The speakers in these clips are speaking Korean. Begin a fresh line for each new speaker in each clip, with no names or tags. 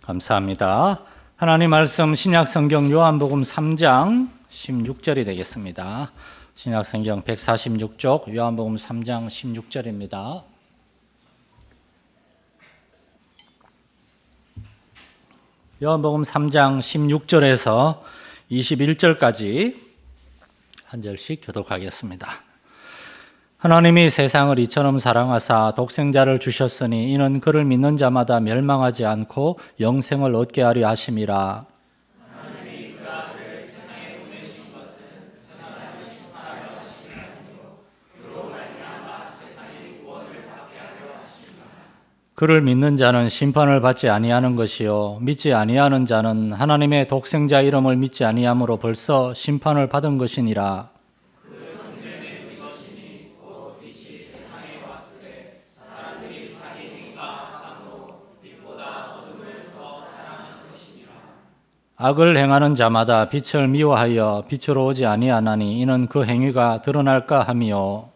감사합니다. 하나님 말씀 신약성경 요한복음 3장 16절이 되겠습니다. 신약성경 146쪽 요한복음 3장 16절입니다. 요한복음 3장 16절에서 21절까지 한 절씩 교독하겠습니다. 하나님이 세상을 이처럼 사랑하사 독생자를 주셨으니 이는 그를 믿는 자마다 멸망하지 않고 영생을 얻게 하려 하심이라. 하나님이 그 아들을 세상에 보내신 것은 세상을 심판하려 하심이 아니요 그로 말미암아 세상의 구원을 받게 하려 하심이라. 그를 믿는 자는 심판을 받지 아니하는 것이요 믿지 아니하는 자는 하나님의 독생자 이름을 믿지 아니함으로 벌써 심판을 받은 것이니라. 악을 행하는 자마다 빛을 미워하여 빛으로 오지 아니하나니 이는 그 행위가 드러날까 함이요.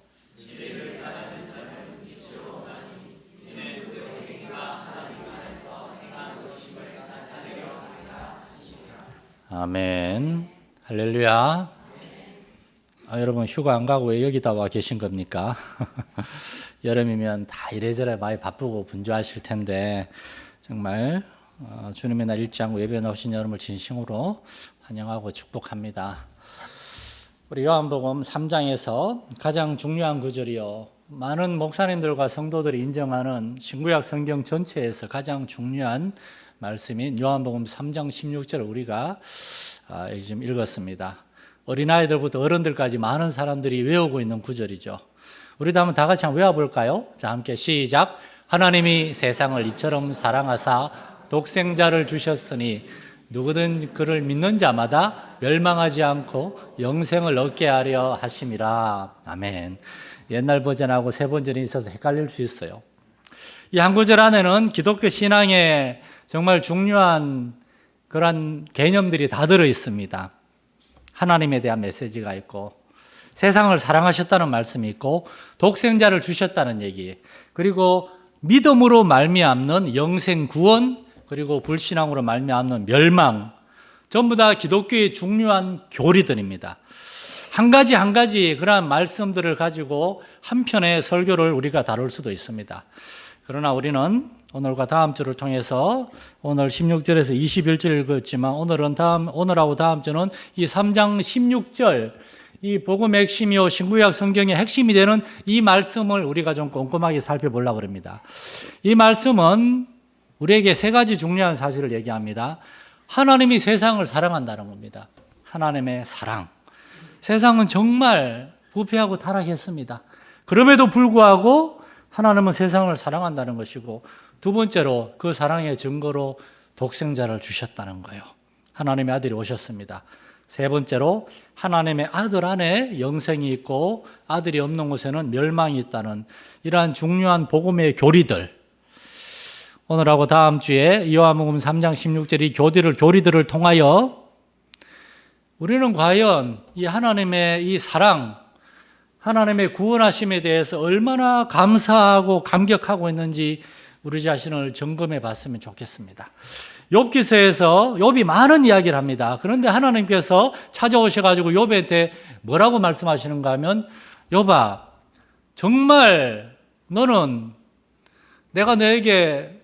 아멘. 할렐루야. 여러분 휴가 안 가고 왜 여기다 와 계신 겁니까? 여름이면 다 이래저래 많이 바쁘고 분주하실 텐데 정말 주님의 날 잊지 않고 예배 나오신 여러분을 진심으로 환영하고 축복합니다. 우리 요한복음 3장에서 가장 중요한 구절이요. 많은 목사님들과 성도들이 인정하는 신구약 성경 전체에서 가장 중요한 말씀인 요한복음 3장 16절을 우리가 지금 읽었습니다. 어린아이들부터 어른들까지 많은 사람들이 외우고 있는 구절이죠. 우리도 한번 다 같이 한번 외워볼까요? 자, 함께 시작. 하나님이 세상을 이처럼 사랑하사 독생자를 주셨으니 누구든 그를 믿는 자마다 멸망하지 않고 영생을 얻게 하려 하심이라. 아멘. 옛날 버전하고 새 버전이 있어서 헷갈릴 수 있어요. 이 한 구절 안에는 기독교 신앙의 정말 중요한 그런 개념들이 다 들어 있습니다. 하나님에 대한 메시지가 있고 세상을 사랑하셨다는 말씀이 있고 독생자를 주셨다는 얘기, 그리고 믿음으로 말미암는 영생 구원, 그리고 불신앙으로 말미암는 멸망, 전부 다 기독교의 중요한 교리들입니다. 한 가지 한 가지 그러한 말씀들을 가지고 한 편의 설교를 우리가 다룰 수도 있습니다. 그러나 우리는 오늘과 다음 주를 통해서 오늘 16절에서 21절 읽었지만 오늘하고 다음 주는 이 3장 16절, 이 복음의 핵심이요 신구약 성경의 핵심이 되는 이 말씀을 우리가 좀 꼼꼼하게 살펴보려고 합니다. 이 말씀은 우리에게 세 가지 중요한 사실을 얘기합니다. 하나님이 세상을 사랑한다는 겁니다. 하나님의 사랑. 세상은 정말 부패하고 타락했습니다. 그럼에도 불구하고 하나님은 세상을 사랑한다는 것이고, 두 번째로 그 사랑의 증거로 독생자를 주셨다는 거예요. 하나님의 아들이 오셨습니다. 세 번째로 하나님의 아들 안에 영생이 있고 아들이 없는 곳에는 멸망이 있다는 이러한 중요한 복음의 교리들, 오늘하고 다음 주에 요한복음 3장 16절 이 교리들을 통하여 우리는 과연 이 하나님의 이 사랑, 하나님의 구원하심에 대해서 얼마나 감사하고 감격하고 있는지 우리 자신을 점검해 봤으면 좋겠습니다. 욥기서에서 욥이 많은 이야기를 합니다. 그런데 하나님께서 찾아오셔가지고 욥한테 뭐라고 말씀하시는가 하면, 욥아, 정말 너는 내가 너에게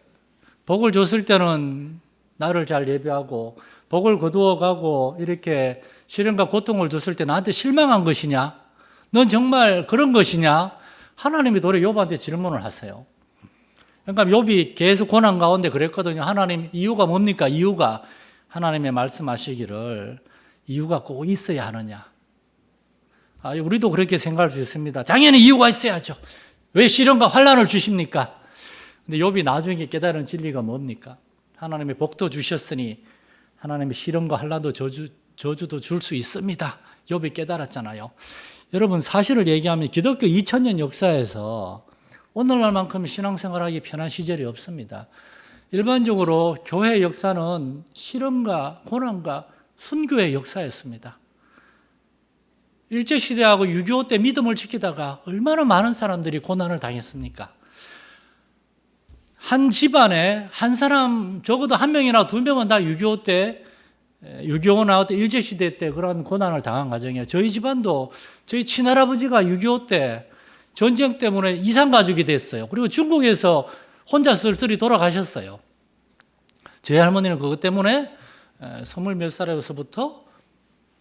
복을 줬을 때는 나를 잘 예배하고 복을 거두어가고 이렇게 시련과 고통을 줬을 때 나한테 실망한 것이냐? 넌 정말 그런 것이냐? 하나님이 도리어 욥한테 질문을 하세요. 그러니까 욥이 계속 고난 가운데 그랬거든요. 하나님, 이유가 뭡니까? 이유가 하나님의 말씀하시기를 이유가 꼭 있어야 하느냐? 우리도 그렇게 생각할 수 있습니다. 당연히 이유가 있어야죠. 왜 시련과 환난을 주십니까? 근데 욥이 나중에 깨달은 진리가 뭡니까? 하나님의 복도 주셨으니 하나님의 시련과 환난도 저주도 줄 수 있습니다. 욥이 깨달았잖아요. 여러분, 사실을 얘기하면 기독교 2000년 역사에서 오늘날만큼 신앙생활하기 편한 시절이 없습니다. 일반적으로 교회 역사는 시련과 고난과 순교의 역사였습니다. 일제시대하고 6.25 때 믿음을 지키다가 얼마나 많은 사람들이 고난을 당했습니까? 한 집안에 한 사람, 적어도 한 명이나 두 명은 다 6.25 때, 6.25나 일제시대 때 그런 고난을 당한 가정이에요. 저희 집안도 저희 친할아버지가 6.25 때 전쟁 때문에 이산가족이 됐어요. 그리고 중국에서 혼자 쓸쓸히 돌아가셨어요. 저희 할머니는 그것 때문에 20몇 살에서부터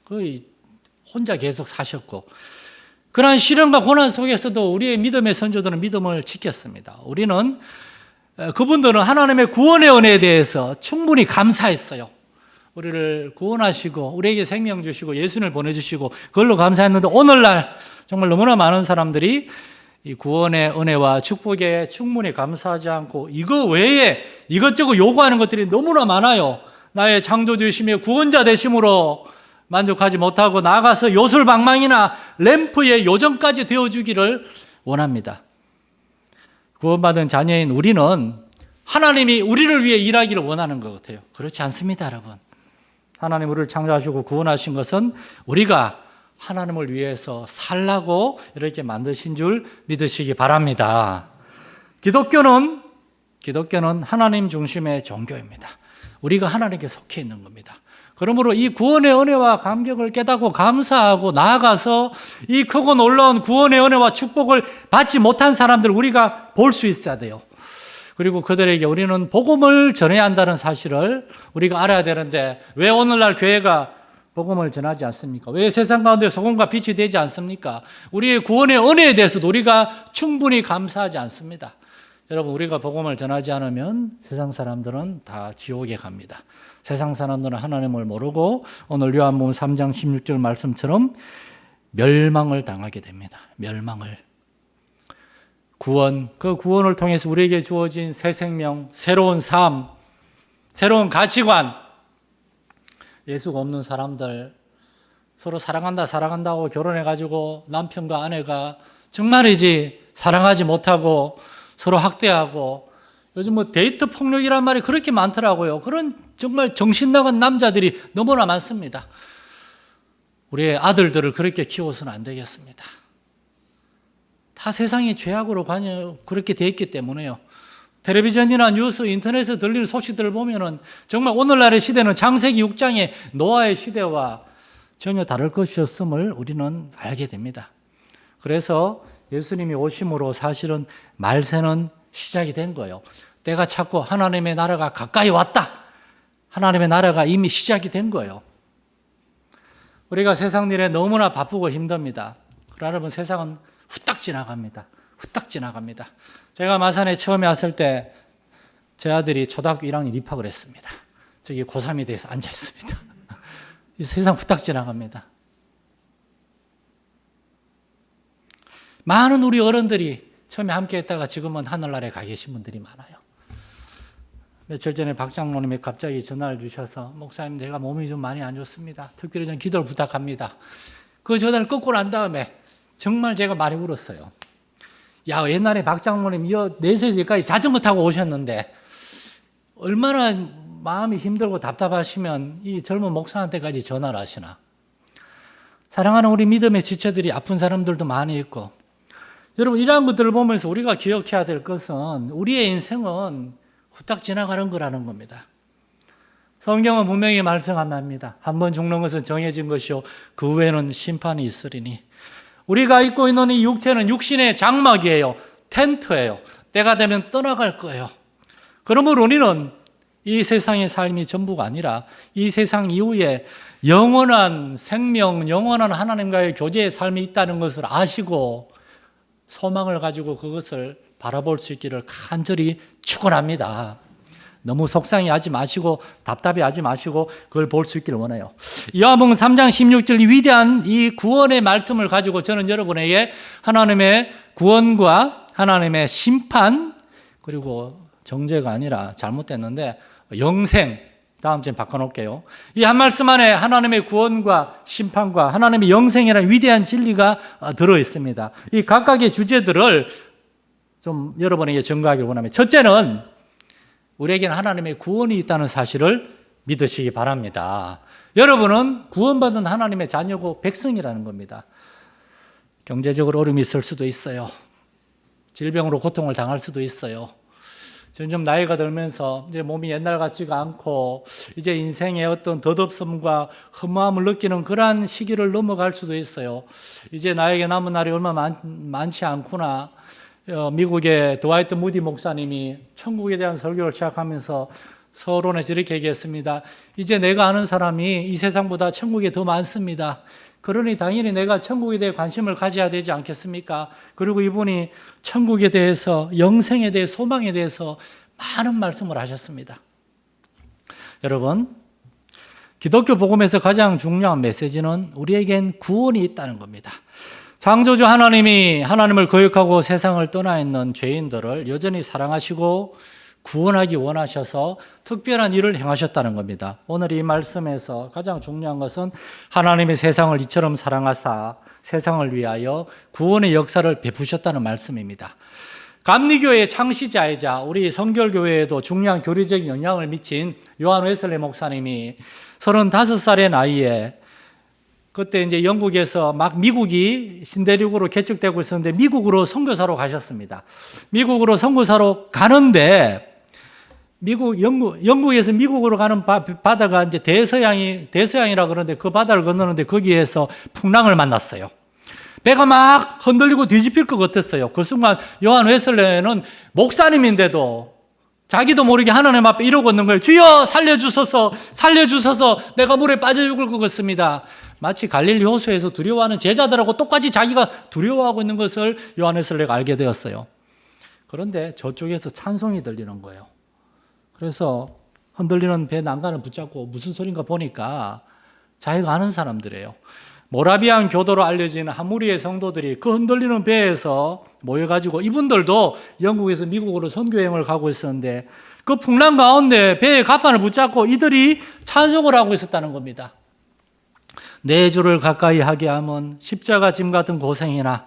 거의 혼자 계속 사셨고, 그러한 시련과 고난 속에서도 우리의 믿음의 선조들은 믿음을 지켰습니다. 우리는 그분들은 하나님의 구원의 은혜에 대해서 충분히 감사했어요. 우리를 구원하시고 우리에게 생명 주시고 예수님을 보내주시고 그걸로 감사했는데, 오늘날 정말 너무나 많은 사람들이 이 구원의 은혜와 축복에 충분히 감사하지 않고 이거 외에 이것저것 요구하는 것들이 너무나 많아요. 나의 창조주시며 구원자 되심으로 만족하지 못하고 나아가서 요술방망이나 램프의 요정까지 되어주기를 원합니다. 구원받은 자녀인 우리는 하나님이 우리를 위해 일하기를 원하는 것 같아요. 그렇지 않습니다, 여러분. 하나님 우리를 창조하시고 구원하신 것은 우리가 하나님을 위해서 살라고 이렇게 만드신 줄 믿으시기 바랍니다. 기독교는 하나님 중심의 종교입니다. 우리가 하나님께 속해 있는 겁니다. 그러므로 이 구원의 은혜와 감격을 깨닫고 감사하고 나아가서 이 크고 놀라운 구원의 은혜와 축복을 받지 못한 사람들 우리가 볼 수 있어야 돼요. 그리고 그들에게 우리는 복음을 전해야 한다는 사실을 우리가 알아야 되는데, 왜 오늘날 교회가 복음을 전하지 않습니까? 왜 세상 가운데 소금과 빛이 되지 않습니까? 우리의 구원의 은혜에 대해서도 우리가 충분히 감사하지 않습니다. 여러분, 우리가 복음을 전하지 않으면 세상 사람들은 다 지옥에 갑니다. 세상 사람들은 하나님을 모르고 오늘 요한복음 3장 16절 말씀처럼 멸망을 당하게 됩니다. 멸망을. 구원, 그 구원을 통해서 우리에게 주어진 새 생명, 새로운 삶, 새로운 가치관. 예수가 없는 사람들, 서로 사랑한다고 결혼해가지고 남편과 아내가 정말이지 사랑하지 못하고 서로 학대하고, 요즘 뭐 데이트 폭력이란 말이 그렇게 많더라고요. 그런 정말 정신 나간 남자들이 너무나 많습니다. 우리의 아들들을 그렇게 키워서는 안 되겠습니다. 다 세상이 죄악으로 그렇게 돼 있기 때문에요. 텔레비전이나 뉴스, 인터넷에 들리는 소식들을 보면은 정말 오늘날의 시대는 창세기 6장의 노아의 시대와 전혀 다를 것이었음을 우리는 알게 됩니다. 그래서 예수님이 오심으로 사실은 말세는 시작이 된 거예요. 때가 찼고 하나님의 나라가 가까이 왔다. 하나님의 나라가 이미 시작이 된 거예요. 우리가 세상 일에 너무나 바쁘고 힘듭니다. 그러나 여러분, 세상은 후딱 지나갑니다. 후딱 지나갑니다. 제가 마산에 처음에 왔을 때 제 아들이 초등학교 1학년 입학을 했습니다. 저기 고3이 돼서 앉아 있습니다. 이 세상 후딱 지나갑니다. 많은 우리 어른들이 처음에 함께 했다가 지금은 하늘나라에 가 계신 분들이 많아요. 며칠 전에 박 장로님이 갑자기 전화를 주셔서, 목사님 내가 몸이 좀 많이 안 좋습니다. 특별히 좀 기도를 부탁합니다. 그 전화를 끊고 난 다음에 정말 제가 많이 울었어요. 야, 옛날에 박 장로님 4세에서 여기까지 자전거 타고 오셨는데 얼마나 마음이 힘들고 답답하시면 이 젊은 목사한테까지 전화를 하시나. 사랑하는 우리 믿음의 지체들이 아픈 사람들도 많이 있고, 여러분 이러한 것들을 보면서 우리가 기억해야 될 것은 우리의 인생은 후딱 지나가는 거라는 겁니다. 성경은 분명히 말씀합니다. 한 번 죽는 것은 정해진 것이요 그 후에는 심판이 있으리니. 우리가 입고 있는 이 육체는 육신의 장막이에요. 텐트예요. 때가 되면 떠나갈 거예요. 그러므로 우리는 이 세상의 삶이 전부가 아니라 이 세상 이후에 영원한 생명, 영원한 하나님과의 교제의 삶이 있다는 것을 아시고 소망을 가지고 그것을 바라볼 수 있기를 간절히 축원합니다. 너무 속상해하지 마시고 답답해하지 마시고 그걸 볼 수 있기를 원해요. 요한복음 3장 16절 이 위대한 이 구원의 말씀을 가지고 저는 여러분에게 하나님의 구원과 하나님의 심판, 그리고 정죄가 아니라 잘못됐는데 영생, 다음 주에 바꿔놓을게요. 이 한 말씀 안에 하나님의 구원과 심판과 하나님의 영생이라는 위대한 진리가 들어있습니다. 이 각각의 주제들을 좀 여러분에게 전가하길 원합니다. 첫째는 우리에게는 하나님의 구원이 있다는 사실을 믿으시기 바랍니다. 여러분은 구원받은 하나님의 자녀고 백성이라는 겁니다. 경제적으로 어려움이 있을 수도 있어요. 질병으로 고통을 당할 수도 있어요. 점점 나이가 들면서 이제 몸이 옛날 같지가 않고 이제 인생의 어떤 덧없음과 허무함을 느끼는 그러한 시기를 넘어갈 수도 있어요. 이제 나에게 남은 날이 얼마 많지 않구나. 미국의 드와이트 무디 목사님이 천국에 대한 설교를 시작하면서 서론에서 이렇게 얘기했습니다. 이제 내가 아는 사람이 이 세상보다 천국에 더 많습니다. 그러니 당연히 내가 천국에 대해 관심을 가져야 되지 않겠습니까? 그리고 이분이 천국에 대해서, 영생에 대해, 소망에 대해서 많은 말씀을 하셨습니다. 여러분, 기독교 복음에서 가장 중요한 메시지는 우리에겐 구원이 있다는 겁니다. 창조주 하나님이 하나님을 거역하고 세상을 떠나 있는 죄인들을 여전히 사랑하시고 구원하기 원하셔서 특별한 일을 행하셨다는 겁니다. 오늘 이 말씀에서 가장 중요한 것은 하나님이 세상을 이처럼 사랑하사 세상을 위하여 구원의 역사를 베푸셨다는 말씀입니다. 감리교회의 창시자이자 우리 성결교회에도 중요한 교리적인 영향을 미친 요한 웨슬리 목사님이 35살의 나이에 그때 이제 영국에서 막 미국이 신대륙으로 개척되고 있었는데 미국으로 선교사로 가셨습니다. 미국으로 선교사로 가는데 영국에서 미국으로 가는 바다가 이제 대서양이라 그러는데 그 바다를 건너는데 거기에서 풍랑을 만났어요. 배가 막 흔들리고 뒤집힐 것 같았어요. 그 순간 요한 웨슬레는 목사님인데도 자기도 모르게 하나님 앞에 이러고 있는 거예요. 주여 살려주소서, 살려주소서, 내가 물에 빠져 죽을 것 같습니다. 마치 갈릴리 호수에서 두려워하는 제자들하고 똑같이 자기가 두려워하고 있는 것을 요한 웨슬레가 알게 되었어요. 그런데 저쪽에서 찬송이 들리는 거예요. 그래서 흔들리는 배 난간을 붙잡고 무슨 소린가 보니까 자기가 아는 사람들이에요. 모라비안 교도로 알려진 한 무리의 성도들이 그 흔들리는 배에서 모여가지고 이분들도 영국에서 미국으로 선교여행을 가고 있었는데 그 풍랑 가운데 배의 갑판을 붙잡고 이들이 찬송을 하고 있었다는 겁니다. 내 주를 가까이 하게 하면 십자가 짐 같은 고생이나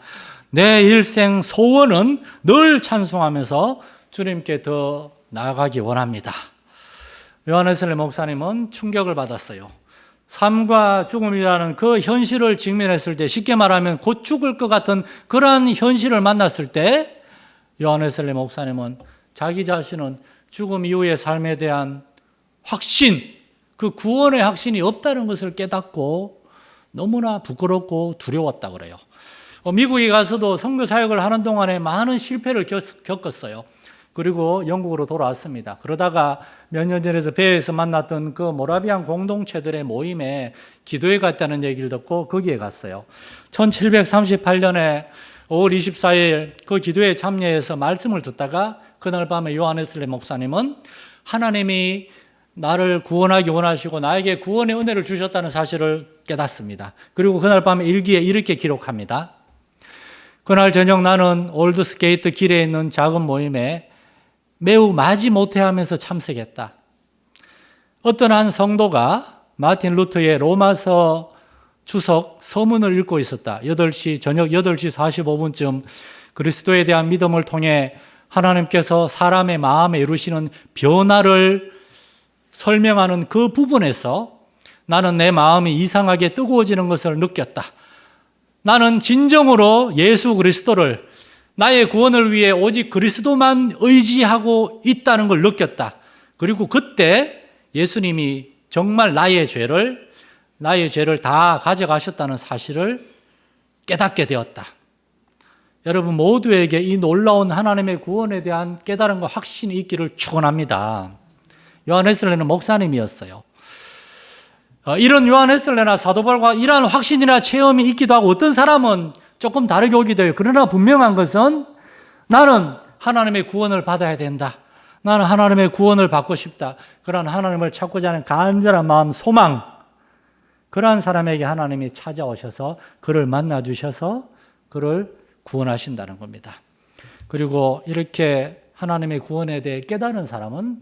내 일생 소원은 늘 찬송하면서 주님께 더 나아가기 원합니다. 요한 웨슬리 목사님은 충격을 받았어요. 삶과 죽음이라는 그 현실을 직면했을 때, 쉽게 말하면 곧 죽을 것 같은 그러한 현실을 만났을 때 요한 웨슬리 목사님은 자기 자신은 죽음 이후의 삶에 대한 확신, 그 구원의 확신이 없다는 것을 깨닫고 너무나 부끄럽고 두려웠다 그래요. 미국에 가서도 선교 사역을 하는 동안에 많은 실패를 겪었어요. 그리고 영국으로 돌아왔습니다. 그러다가 몇 년 전에서 배에서 만났던 그 모라비안 공동체들의 모임에 기도회 갔다는 얘기를 듣고 거기에 갔어요. 1738년에 5월 24일 그 기도회에 참여해서 말씀을 듣다가 그날 밤에 요한 웨슬리 목사님은 하나님이 나를 구원하기 원하시고 나에게 구원의 은혜를 주셨다는 사실을 깨닫습니다. 그리고 그날 밤에 일기에 이렇게 기록합니다. 그날 저녁 나는 올드스게이트 길에 있는 작은 모임에 매우 마지못해 하면서 참석했다. 어떤 한 성도가 마틴 루터의 로마서 주석 서문을 읽고 있었다. 저녁 8시 45분쯤 그리스도에 대한 믿음을 통해 하나님께서 사람의 마음에 이루시는 변화를 설명하는 그 부분에서 나는 내 마음이 이상하게 뜨거워지는 것을 느꼈다. 나는 진정으로 예수 그리스도를 나의 구원을 위해 오직 그리스도만 의지하고 있다는 걸 느꼈다. 그리고 그때 예수님이 정말 나의 죄를 다 가져가셨다는 사실을 깨닫게 되었다. 여러분 모두에게 이 놀라운 하나님의 구원에 대한 깨달음과 확신이 있기를 축원합니다. 요한 웨슬레는 목사님이었어요. 이런 요한 웨슬레나 사도 바울과 이러한 확신이나 체험이 있기도 하고 어떤 사람은 조금 다르게 오기도 해요. 그러나 분명한 것은 나는 하나님의 구원을 받아야 된다. 나는 하나님의 구원을 받고 싶다. 그런 하나님을 찾고자 하는 간절한 마음, 소망, 그러한 사람에게 하나님이 찾아오셔서 그를 만나주셔서 그를 구원하신다는 겁니다. 그리고 이렇게 하나님의 구원에 대해 깨달은 사람은,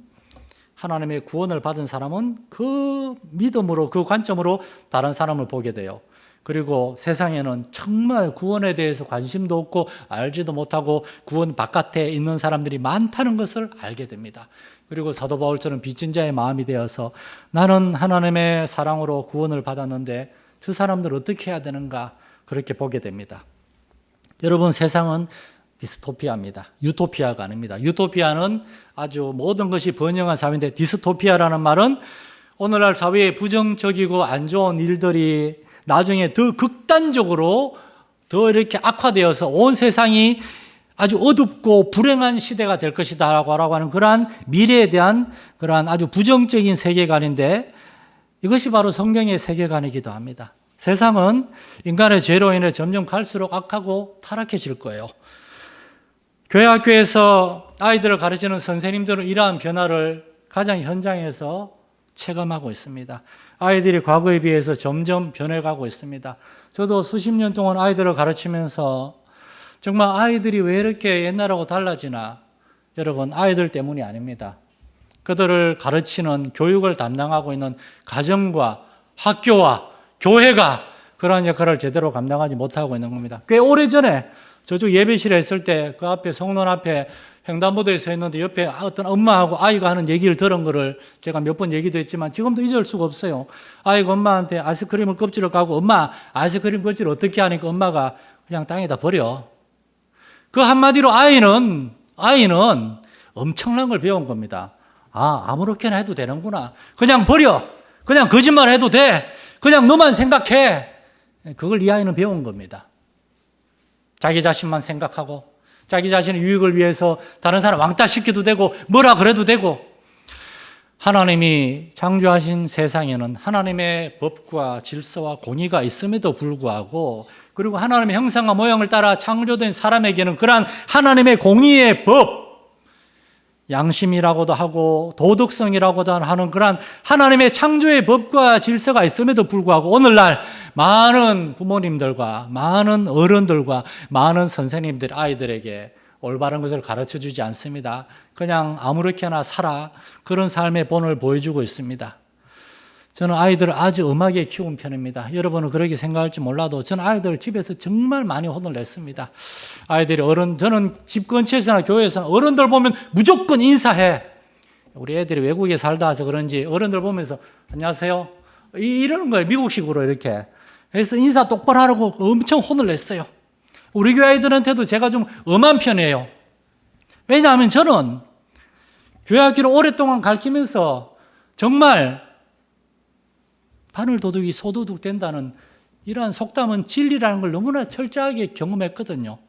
하나님의 구원을 받은 사람은 그 믿음으로, 그 관점으로 다른 사람을 보게 돼요. 그리고 세상에는 정말 구원에 대해서 관심도 없고 알지도 못하고 구원 바깥에 있는 사람들이 많다는 것을 알게 됩니다. 그리고 사도 바울처럼 빚진 자의 마음이 되어서 나는 하나님의 사랑으로 구원을 받았는데 저 사람들 어떻게 해야 되는가 그렇게 보게 됩니다. 여러분 세상은 디스토피아입니다. 유토피아가 아닙니다. 유토피아는 아주 모든 것이 번영한 사회인데, 디스토피아라는 말은 오늘날 사회에 부정적이고 안 좋은 일들이 나중에 더 극단적으로 더 이렇게 악화되어서 온 세상이 아주 어둡고 불행한 시대가 될 것이다 라고 하는 그러한 미래에 대한 그러한 아주 부정적인 세계관인데, 이것이 바로 성경의 세계관이기도 합니다. 세상은 인간의 죄로 인해 점점 갈수록 악하고 타락해질 거예요. 교회 학교에서 아이들을 가르치는 선생님들은 이러한 변화를 가장 현장에서 체감하고 있습니다. 아이들이 과거에 비해서 점점 변해가고 있습니다. 저도 수십 년 동안 아이들을 가르치면서 정말 아이들이 왜 이렇게 옛날하고 달라지나? 여러분, 아이들 때문이 아닙니다. 그들을 가르치는 교육을 담당하고 있는 가정과 학교와 교회가 그러한 역할을 제대로 감당하지 못하고 있는 겁니다. 꽤 오래전에 저쪽 예배실에 있을 때 그 앞에 성론 앞에 횡단보도에 서 있는데 옆에 어떤 엄마하고 아이가 하는 얘기를 들은 거를 제가 몇 번 얘기도 했지만 지금도 잊을 수가 없어요. 아이가 엄마한테 아이스크림을 껍질을 까고, 엄마 아이스크림 껍질을 어떻게 하니까 엄마가 그냥 땅에다 버려. 그 한마디로 아이는 엄청난 걸 배운 겁니다. 아무렇게나 해도 되는구나. 그냥 버려. 그냥 거짓말 해도 돼. 그냥 너만 생각해. 그걸 이 아이는 배운 겁니다. 자기 자신만 생각하고 자기 자신의 유익을 위해서 다른 사람 왕따시켜도 되고 뭐라 그래도 되고, 하나님이 창조하신 세상에는 하나님의 법과 질서와 공의가 있음에도 불구하고, 그리고 하나님의 형상과 모양을 따라 창조된 사람에게는 그러한 하나님의 공의의 법, 양심이라고도 하고 도덕성이라고도 하는 그러한 하나님의 창조의 법과 질서가 있음에도 불구하고 오늘날 많은 부모님들과 많은 어른들과 많은 선생님들 아이들에게 올바른 것을 가르쳐주지 않습니다. 그냥 아무렇게나 살아, 그런 삶의 본을 보여주고 있습니다. 저는 아이들을 아주 엄하게 키운 편입니다. 여러분은 그렇게 생각할지 몰라도 저는 아이들을 집에서 정말 많이 혼을 냈습니다. 아이들이 저는 집 근처에서나 교회에서나 어른들 보면 무조건 인사해. 우리 애들이 외국에 살다 와서 그런지 어른들 보면서 안녕하세요 이러는 거예요. 미국식으로 이렇게. 그래서 인사 똑바로 하라고 엄청 혼을 냈어요. 우리 교회 아이들한테도 제가 좀 엄한 편이에요. 왜냐하면 저는 교회 학교를 오랫동안 가르치면서 정말 바늘 도둑이 소도둑 된다는 이러한 속담은 진리라는 걸 너무나 철저하게 경험했거든요.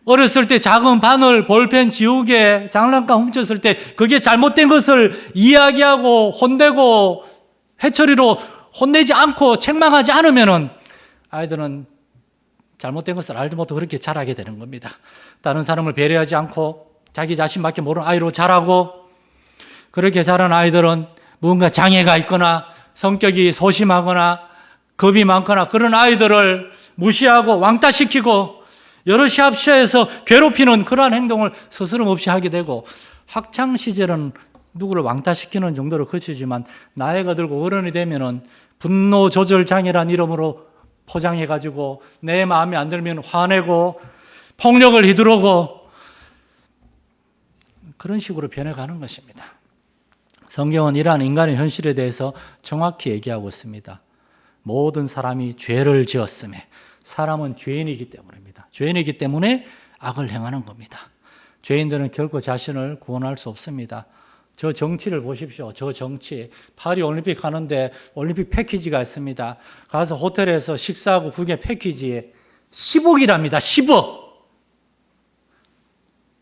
어렸을 때 작은 바늘, 볼펜, 지우개, 장난감 훔쳤을 때 그게 잘못된 것을 이야기하고 혼내고 해처리로 혼내지 않고 책망하지 않으면은 아이들은 잘못된 것을 알지 못하고 그렇게 자라게 되는 겁니다. 다른 사람을 배려하지 않고 자기 자신밖에 모르는 아이로 자라고, 그렇게 자란 아이들은 뭔가 장애가 있거나 성격이 소심하거나 겁이 많거나 그런 아이들을 무시하고 왕따시키고 여러 시합시에서 괴롭히는 그러한 행동을 스스럼없이 하게 되고, 학창시절은 누구를 왕따시키는 정도로 그치지만 나이가 들고 어른이 되면은 분노 조절 장애란 이름으로 포장해가지고 내 마음에 안 들면 화내고 폭력을 휘두르고 그런 식으로 변해가는 것입니다. 성경은 이러한 인간의 현실에 대해서 정확히 얘기하고 있습니다. 모든 사람이 죄를 지었음에, 사람은 죄인이기 때문입니다. 죄인이기 때문에 악을 행하는 겁니다. 죄인들은 결코 자신을 구원할 수 없습니다. 저 정치를 보십시오. 저 정치. 파리 올림픽 하는데 올림픽 패키지가 있습니다. 가서 호텔에서 식사하고 그게 패키지에 10억이랍니다. 10억.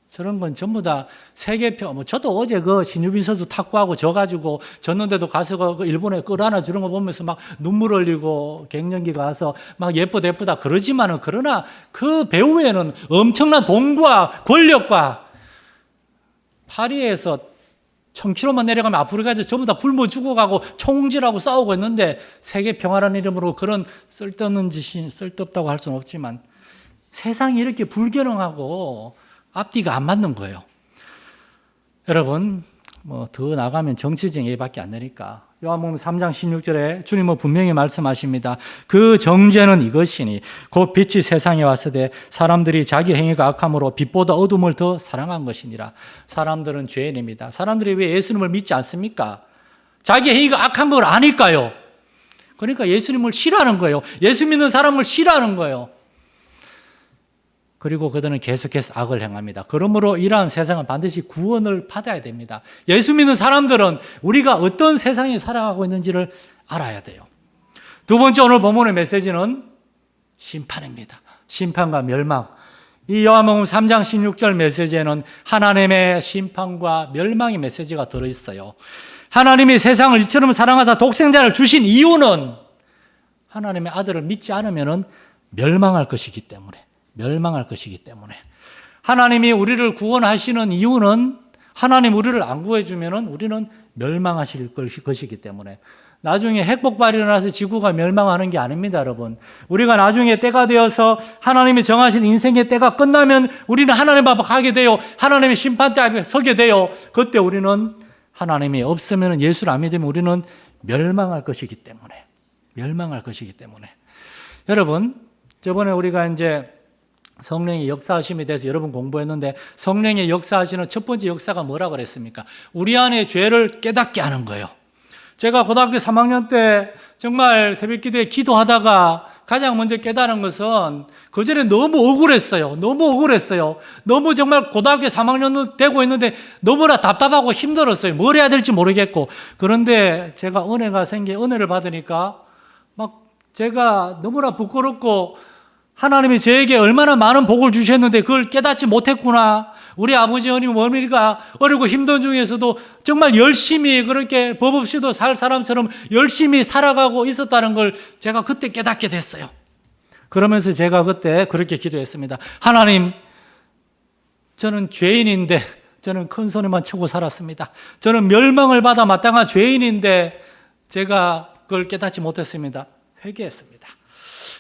저런 건 전부 다 세계표. 저도 어제 그 신유빈 선수 탁구하고 져가지고 졌는데도 가서 그 일본에 끌어안아 주는 거 보면서 막 눈물 흘리고 갱년기가 와서 막 예쁘다 그러지만은, 그러나 그 배우에는 엄청난 돈과 권력과, 파리에서 1000km만 내려가면 아프리카에서 전부 다 굶어 죽어가고 총질하고 싸우고 있는데, 세계 평화라는 이름으로 그런 쓸데없는 짓이, 쓸데없다고 할 수는 없지만 세상이 이렇게 불균형하고 앞뒤가 안 맞는 거예요. 여러분, 더 나가면 정치적 얘기밖에 안 되니까 요한복음 3장 16절에 주님은 분명히 말씀하십니다. 그 정죄는 이것이니 곧 빛이 세상에 왔으되 사람들이 자기 행위가 악함으로 빛보다 어둠을 더 사랑한 것이니라. 사람들은 죄인입니다. 사람들이 왜 예수님을 믿지 않습니까? 자기 행위가 악한 걸 아니까요. 그러니까 예수님을 싫어하는 거예요. 예수 믿는 사람을 싫어하는 거예요. 그리고 그들은 계속해서 악을 행합니다. 그러므로 이러한 세상은 반드시 구원을 받아야 됩니다. 예수 믿는 사람들은 우리가 어떤 세상에 살아가고 있는지를 알아야 돼요. 두 번째 오늘 본문의 메시지는 심판입니다. 심판과 멸망. 이 요한복음 3장 16절 메시지에는 하나님의 심판과 멸망의 메시지가 들어있어요. 하나님이 세상을 이처럼 사랑하사 독생자를 주신 이유는 하나님의 아들을 믿지 않으면 멸망할 것이기 때문에, 하나님이 우리를 구원하시는 이유는 하나님 우리를 안 구해주면 우리는 멸망하실 것이기 때문에, 나중에 핵폭발이 일어나서 지구가 멸망하는 게 아닙니다, 여러분. 우리가 나중에 때가 되어서 하나님이 정하신 인생의 때가 끝나면 우리는 하나님 앞에 가게 돼요. 하나님의 심판대 앞에 서게 돼요. 그때 우리는 하나님이 없으면, 예수를 안 믿으면 우리는 멸망할 것이기 때문에. 여러분, 저번에 우리가 이제 성령의 역사하심에 대해서 여러분 공부했는데, 성령의 역사하시는 첫 번째 역사가 뭐라고 그랬습니까? 우리 안에 죄를 깨닫게 하는 거예요. 제가 고등학교 3학년 때 정말 새벽 기도에 기도하다가 가장 먼저 깨달은 것은 그전에 너무 억울했어요. 너무 정말 고등학교 3학년 되고 있는데 너무나 답답하고 힘들었어요. 뭘 해야 될지 모르겠고. 그런데 제가 은혜를 받으니까 막 제가 너무나 부끄럽고, 하나님이 저에게 얼마나 많은 복을 주셨는데 그걸 깨닫지 못했구나. 우리 아버지 어머니가 어리고 힘든 중에서도 정말 열심히 그렇게 법 없이도 살 사람처럼 열심히 살아가고 있었다는 걸 제가 그때 깨닫게 됐어요. 그러면서 제가 그때 그렇게 기도했습니다. 하나님, 저는 죄인인데, 저는 큰 소리만 치고 살았습니다. 저는 멸망을 받아 마땅한 죄인인데 제가 그걸 깨닫지 못했습니다. 회개했습니다.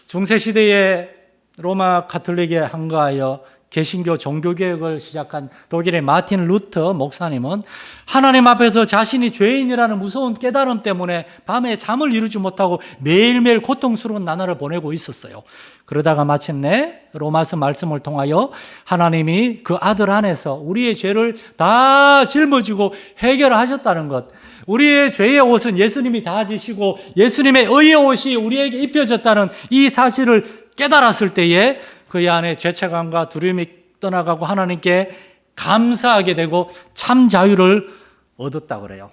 중세시대에 로마 가톨릭에 항거하여 개신교 종교개혁을 시작한 독일의 마틴 루터 목사님은 하나님 앞에서 자신이 죄인이라는 무서운 깨달음 때문에 밤에 잠을 이루지 못하고 매일매일 고통스러운 나날을 보내고 있었어요. 그러다가 마침내 로마서 말씀을 통하여 하나님이 그 아들 안에서 우리의 죄를 다 짊어지고 해결하셨다는 것, 우리의 죄의 옷은 예수님이 다 지시고 예수님의 의의 옷이 우리에게 입혀졌다는 이 사실을 깨달았을 때에 그의 안에 죄책감과 두려움이 떠나가고 하나님께 감사하게 되고 참 자유를 얻었다고 그래요.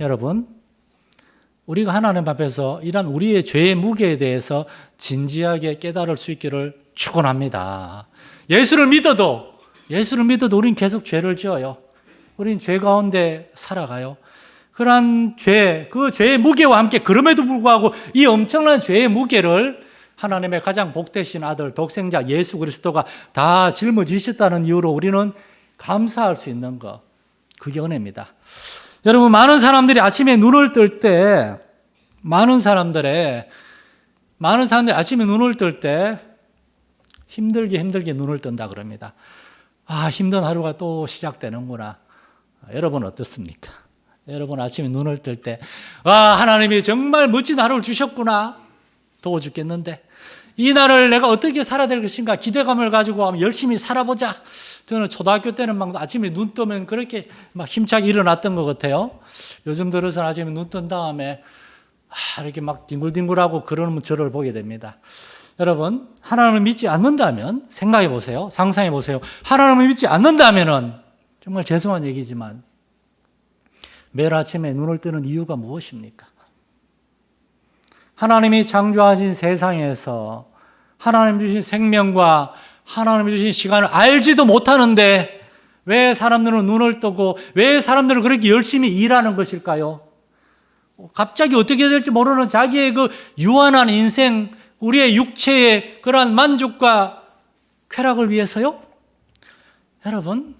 여러분, 우리가 하나님 앞에서 이런 우리의 죄의 무게에 대해서 진지하게 깨달을 수 있기를 축원합니다. 예수를 믿어도 우리는 계속 죄를 지어요. 우리는 죄 가운데 살아가요. 그러한 죄, 그 죄의 무게와 함께 그럼에도 불구하고 이 엄청난 죄의 무게를 하나님의 가장 복되신 아들 독생자 예수 그리스도가 다 짊어지셨다는 이유로 우리는 감사할 수 있는 것, 그게 은혜입니다. 여러분, 많은 사람들이 아침에 눈을 뜰 때 아침에 눈을 뜰 때 힘들게 눈을 뜬다 그럽니다. 아, 힘든 하루가 또 시작되는구나. 여러분 어떻습니까? 여러분 아침에 눈을 뜰 때, 하나님이 정말 멋진 하루를 주셨구나. 더워 죽겠는데 이 날을 내가 어떻게 살아야 될 것인가 기대감을 가지고 열심히 살아보자. 저는 초등학교 때는 막 아침에 눈 뜨면 그렇게 막 힘차게 일어났던 것 같아요. 요즘 들어서는 아침에 눈 뜬 다음에 이렇게 막 뒹굴뒹굴하고 그러는 저를 보게 됩니다. 여러분, 하나님을 믿지 않는다면 생각해 보세요. 상상해 보세요. 하나님을 믿지 않는다면은 정말 죄송한 얘기지만 매일 아침에 눈을 뜨는 이유가 무엇입니까? 하나님이 창조하신 세상에서 하나님 주신 생명과 하나님 주신 시간을 알지도 못하는데 왜 사람들은 눈을 뜨고 왜 사람들은 그렇게 열심히 일하는 것일까요? 갑자기 어떻게 될지 모르는 자기의 그 유한한 인생, 우리의 육체의 그러한 만족과 쾌락을 위해서요? 여러분,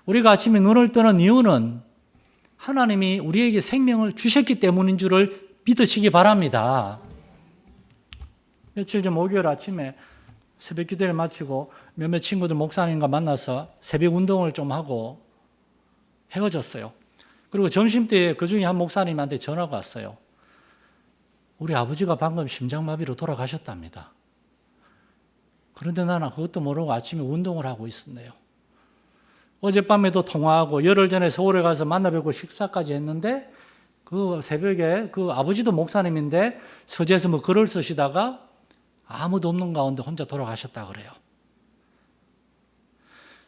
우리가 아침에 눈을 뜨는 이유는 하나님이 우리에게 생명을 주셨기 때문인 줄을 믿으시기 바랍니다. 며칠 전 목요일 아침에 새벽 기도를 마치고 몇몇 친구들 목사님과 만나서 새벽 운동을 좀 하고 헤어졌어요. 그리고 점심때 그 중에 한 목사님한테 전화가 왔어요. 우리 아버지가 방금 심장마비로 돌아가셨답니다. 그런데 나는 그것도 모르고 아침에 운동을 하고 있었네요. 어젯밤에도 통화하고 열흘 전에 서울에 가서 만나뵙고 식사까지 했는데 그 새벽에 그 아버지도 목사님인데 서재에서 글을 쓰시다가 아무도 없는 가운데 혼자 돌아가셨다 그래요.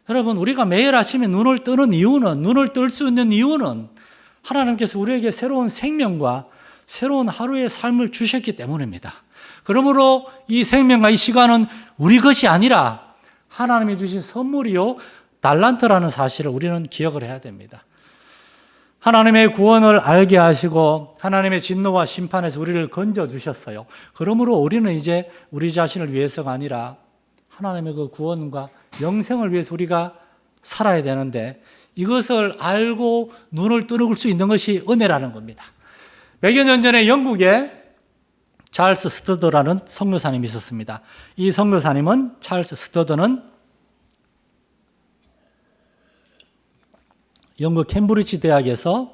여러분, 우리가 매일 아침에 눈을 뜨는 이유는, 눈을 뜰 수 있는 이유는 하나님께서 우리에게 새로운 생명과 새로운 하루의 삶을 주셨기 때문입니다. 그러므로 이 생명과 이 시간은 우리 것이 아니라 하나님이 주신 선물이요, 달란트라는 사실을 우리는 기억을 해야 됩니다. 하나님의 구원을 알게 하시고 하나님의 진노와 심판에서 우리를 건져주셨어요. 그러므로 우리는 이제 우리 자신을 위해서가 아니라 하나님의 그 구원과 영생을 위해서 우리가 살아야 되는데, 이것을 알고 눈을 뜨는 수 있는 것이 은혜라는 겁니다. 100여 년 전에 영국에 찰스 스터더라는 선교사님이 있었습니다. 이 선교사님은, 찰스 스터더는 영국 캠브리지 대학에서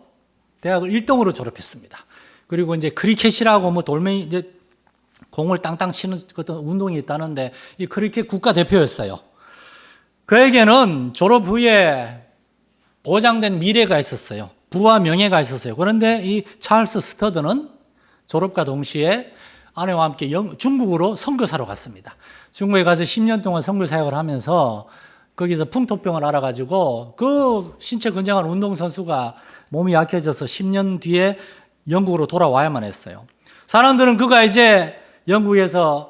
대학을 1등으로 졸업했습니다. 그리고 이제 크리켓이라고 뭐 돌멩이, 이제 공을 땅땅 치는 어떤 운동이 있다는데, 이 크리켓 국가대표였어요. 그에게는 졸업 후에 보장된 미래가 있었어요. 부와 명예가 있었어요. 그런데 이 찰스 스터드는 졸업과 동시에 아내와 함께 중국으로 선교사로 갔습니다. 중국에 가서 10년 동안 선교 사역을 하면서 거기서 풍토병을 알아가지고 그 신체 건장한 운동선수가 몸이 약해져서 10년 뒤에 영국으로 돌아와야만 했어요. 사람들은 그가 이제 영국에서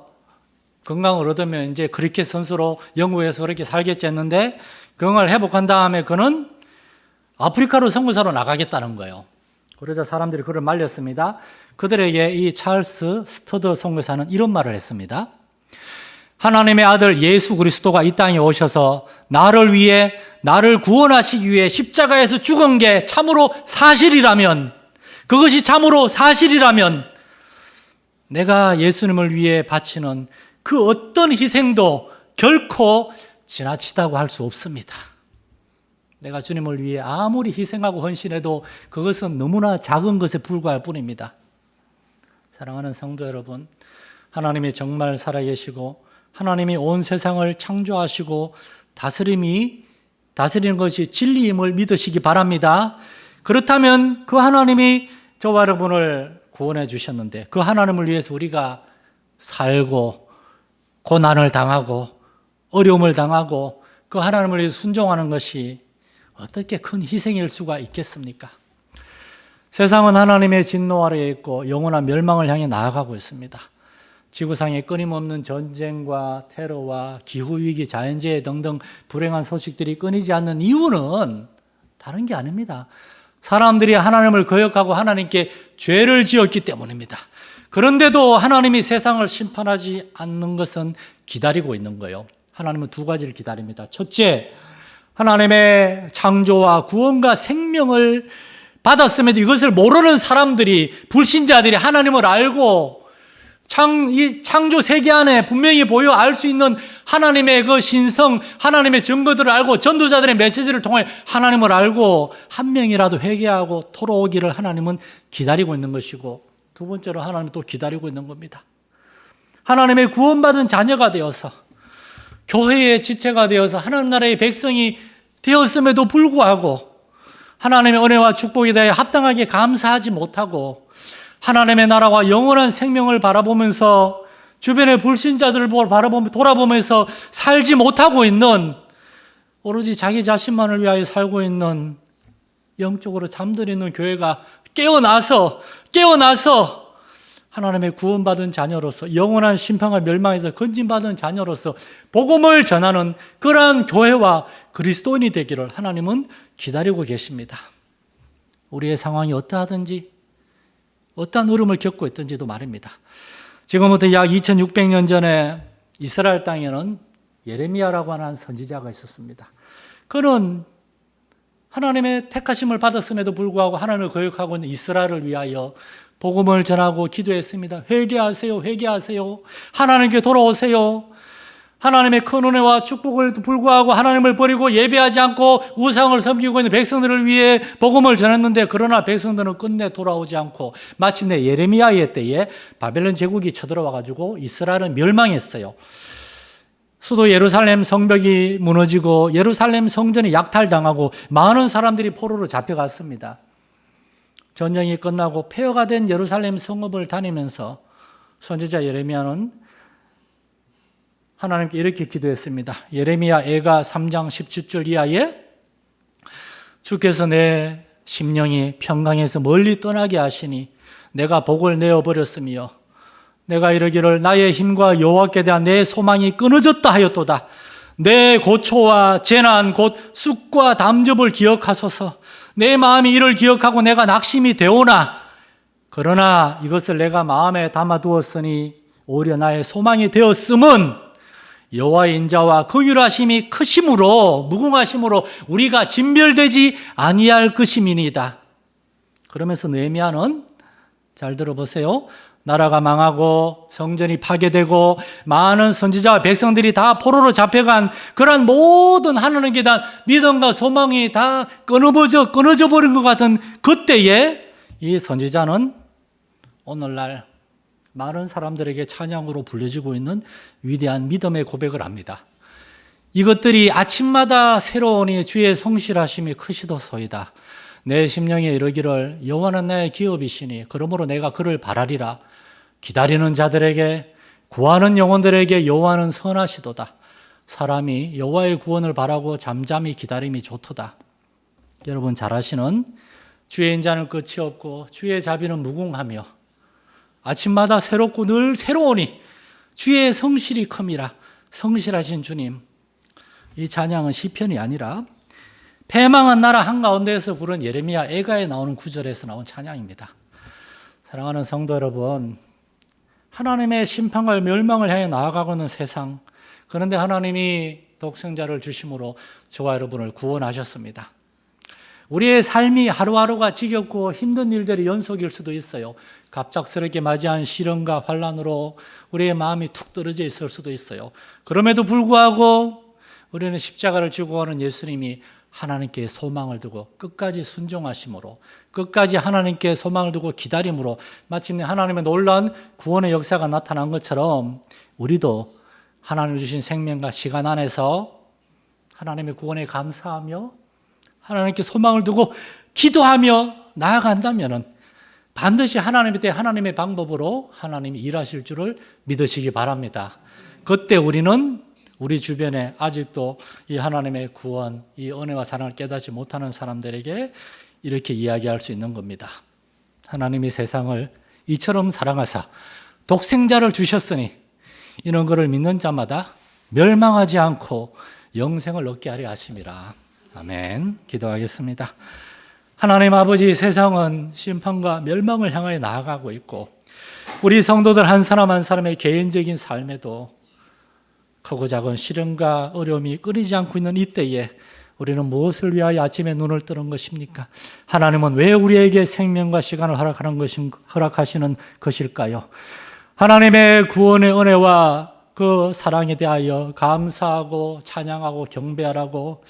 건강을 얻으면 이제 크리켓 선수로 영국에서 그렇게 살겠지 했는데, 건강을 회복한 다음에 그는 아프리카로 선교사로 나가겠다는 거예요. 그러자 사람들이 그를 말렸습니다. 그들에게 이 찰스 스터더 선교사는 이런 말을 했습니다. 하나님의 아들 예수 그리스도가 이 땅에 오셔서 나를 위해, 나를 구원하시기 위해 십자가에서 죽은 게 참으로 사실이라면, 그것이 참으로 사실이라면 내가 예수님을 위해 바치는 그 어떤 희생도 결코 지나치다고 할 수 없습니다. 내가 주님을 위해 아무리 희생하고 헌신해도 그것은 너무나 작은 것에 불과할 뿐입니다. 사랑하는 성도 여러분, 하나님이 정말 살아계시고 하나님이 온 세상을 창조하시고 다스리는 것이 진리임을 믿으시기 바랍니다. 그렇다면 그 하나님이 저와 여러분을 구원해 주셨는데, 그 하나님을 위해서 우리가 살고 고난을 당하고 어려움을 당하고 그 하나님을 위해서 순종하는 것이 어떻게 큰 희생일 수가 있겠습니까? 세상은 하나님의 진노 아래에 있고 영원한 멸망을 향해 나아가고 있습니다. 지구상에 끊임없는 전쟁과 테러와 기후위기, 자연재해 등등 불행한 소식들이 끊이지 않는 이유는 다른 게 아닙니다. 사람들이 하나님을 거역하고 하나님께 죄를 지었기 때문입니다. 그런데도 하나님이 세상을 심판하지 않는 것은 기다리고 있는 거예요. 하나님은 두 가지를 기다립니다. 첫째, 하나님의 창조와 구원과 생명을 받았음에도 이것을 모르는 사람들이, 불신자들이 하나님을 알고 이 창조 세계 안에 분명히 보여 알 수 있는 하나님의 그 신성, 하나님의 증거들을 알고 전도자들의 메시지를 통해 하나님을 알고 한 명이라도 회개하고 돌아오기를 하나님은 기다리고 있는 것이고, 두 번째로 하나님은 또 기다리고 있는 겁니다. 하나님의 구원받은 자녀가 되어서 교회의 지체가 되어서 하나님 나라의 백성이 되었음에도 불구하고 하나님의 은혜와 축복에 대해 합당하게 감사하지 못하고 하나님의 나라와 영원한 생명을 바라보면서 주변의 불신자들을 돌아보면서 살지 못하고 있는, 오로지 자기 자신만을 위하여 살고 있는, 영적으로 잠들어 있는 교회가 깨어나서 하나님의 구원받은 자녀로서, 영원한 심판과 멸망에서 건진받은 자녀로서 복음을 전하는 그러한 교회와 그리스도인이 되기를 하나님은 기다리고 계십니다. 우리의 상황이 어떠하든지 어떠한 어려움을 겪고 있든지도 말입니다. 지금부터 약 2600년 전에 이스라엘 땅에는 예레미야라고 하는 선지자가 있었습니다. 그는 하나님의 택하심을 받았음에도 불구하고 하나님을 거역하고 있는 이스라엘을 위하여 복음을 전하고 기도했습니다. 회개하세요, 회개하세요. 하나님께 돌아오세요. 하나님의 큰 은혜와 축복을 불구하고 하나님을 버리고 예배하지 않고 우상을 섬기고 있는 백성들을 위해 복음을 전했는데, 그러나 백성들은 끝내 돌아오지 않고 마침내 예레미야의 때에 바벨론 제국이 쳐들어와 가지고 이스라엘은 멸망했어요. 수도 예루살렘 성벽이 무너지고 예루살렘 성전이 약탈당하고 많은 사람들이 포로로 잡혀갔습니다. 전쟁이 끝나고 폐허가 된 예루살렘 성읍을 다니면서 선지자 예레미야는 하나님께 이렇게 기도했습니다. 예레미야 애가 3장 17절 이하에 주께서 내 심령이 평강에서 멀리 떠나게 하시니 내가 복을 내어버렸으며 내가 이르기를 나의 힘과 여호와께 대한 내 소망이 끊어졌다 하였도다. 내 고초와 재난 곧 쑥과 담즙을 기억하소서. 내 마음이 이를 기억하고 내가 낙심이 되오나 그러나 이것을 내가 마음에 담아두었으니 오히려 나의 소망이 되었음은 여호와의 인자와 긍휼하심이 크심으로 무궁하심으로 우리가 진멸되지 아니할 것임이니이다. 그러면서 느헤미야는 잘 들어보세요. 나라가 망하고 성전이 파괴되고 많은 선지자와 백성들이 다 포로로 잡혀간 그런 모든 하나님께 대한 믿음과 소망이 다 끊어져 버린 것 같은 그때에 이 선지자는 오늘날 많은 사람들에게 찬양으로 불려지고 있는 위대한 믿음의 고백을 합니다. 이것들이 아침마다 새로우니 주의 성실하심이 크시도소이다. 내 심령에 이르기를 여호와는 나의 기업이시니 그러므로 내가 그를 바라리라. 기다리는 자들에게 구하는 영혼들에게 여호와는 선하시도다. 사람이 여호와의 구원을 바라고 잠잠히 기다림이 좋도다. 여러분 잘 아시는 주의 인자는 끝이 없고 주의 자비는 무궁하며 아침마다 새롭고 늘 새로우니 주의 성실이 큼이라. 성실하신 주님. 이 찬양은 시편이 아니라 패망한 나라 한가운데에서 부른 예레미야 애가에 나오는 구절에서 나온 찬양입니다. 사랑하는 성도 여러분, 하나님의 심판과 멸망을 향해 나아가고 있는 세상, 그런데 하나님이 독생자를 주심으로 저와 여러분을 구원하셨습니다. 우리의 삶이 하루하루가 지겹고 힘든 일들이 연속일 수도 있어요. 갑작스럽게 맞이한 시련과 환난으로 우리의 마음이 툭 떨어져 있을 수도 있어요. 그럼에도 불구하고 우리는 십자가를 지고 가는 예수님이 하나님께 소망을 두고 끝까지 순종하심으로 끝까지 하나님께 소망을 두고 기다림으로 마침내 하나님의 놀라운 구원의 역사가 나타난 것처럼 우리도 하나님 주신 생명과 시간 안에서 하나님의 구원에 감사하며 하나님께 소망을 두고 기도하며 나아간다면 반드시 하나님에 대해 하나님의 방법으로 하나님이 일하실 줄을 믿으시기 바랍니다. 그때 우리는 우리 주변에 아직도 이 하나님의 구원, 이 은혜와 사랑을 깨닫지 못하는 사람들에게 이렇게 이야기할 수 있는 겁니다. 하나님이 세상을 이처럼 사랑하사 독생자를 주셨으니 이런 것을 믿는 자마다 멸망하지 않고 영생을 얻게 하려 하심이라. 아멘. 기도하겠습니다. 하나님 아버지, 세상은 심판과 멸망을 향하여 나아가고 있고 우리 성도들 한 사람 한 사람의 개인적인 삶에도 크고 작은 시련과 어려움이 끊이지 않고 있는 이때에 우리는 무엇을 위하여 아침에 눈을 뜨는 것입니까? 하나님은 왜 우리에게 생명과 시간을 허락하시는 것일까요? 하나님의 구원의 은혜와 그 사랑에 대하여 감사하고 찬양하고 경배하라고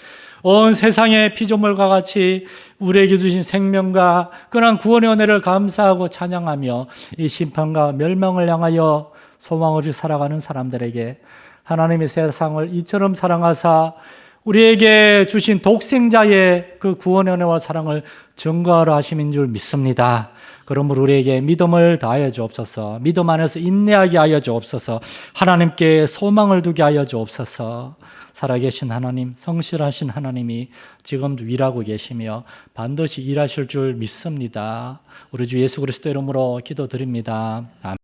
온 세상의 피조물과 같이 우리에게 주신 생명과 그런 구원의 은혜를 감사하고 찬양하며 이 심판과 멸망을 향하여 소망 없이 살아가는 사람들에게 하나님의 세상을 이처럼 사랑하사 우리에게 주신 독생자의 그 구원의 은혜와 사랑을 증거하러 하심인 줄 믿습니다. 그러므로 우리에게 믿음을 다하여 주옵소서, 믿음 안에서 인내하게 하여 주옵소서, 하나님께 소망을 두게 하여 주옵소서. 살아계신 하나님, 성실하신 하나님이 지금도 일하고 계시며 반드시 일하실 줄 믿습니다. 우리 주 예수 그리스도 이름으로 기도드립니다. 아멘.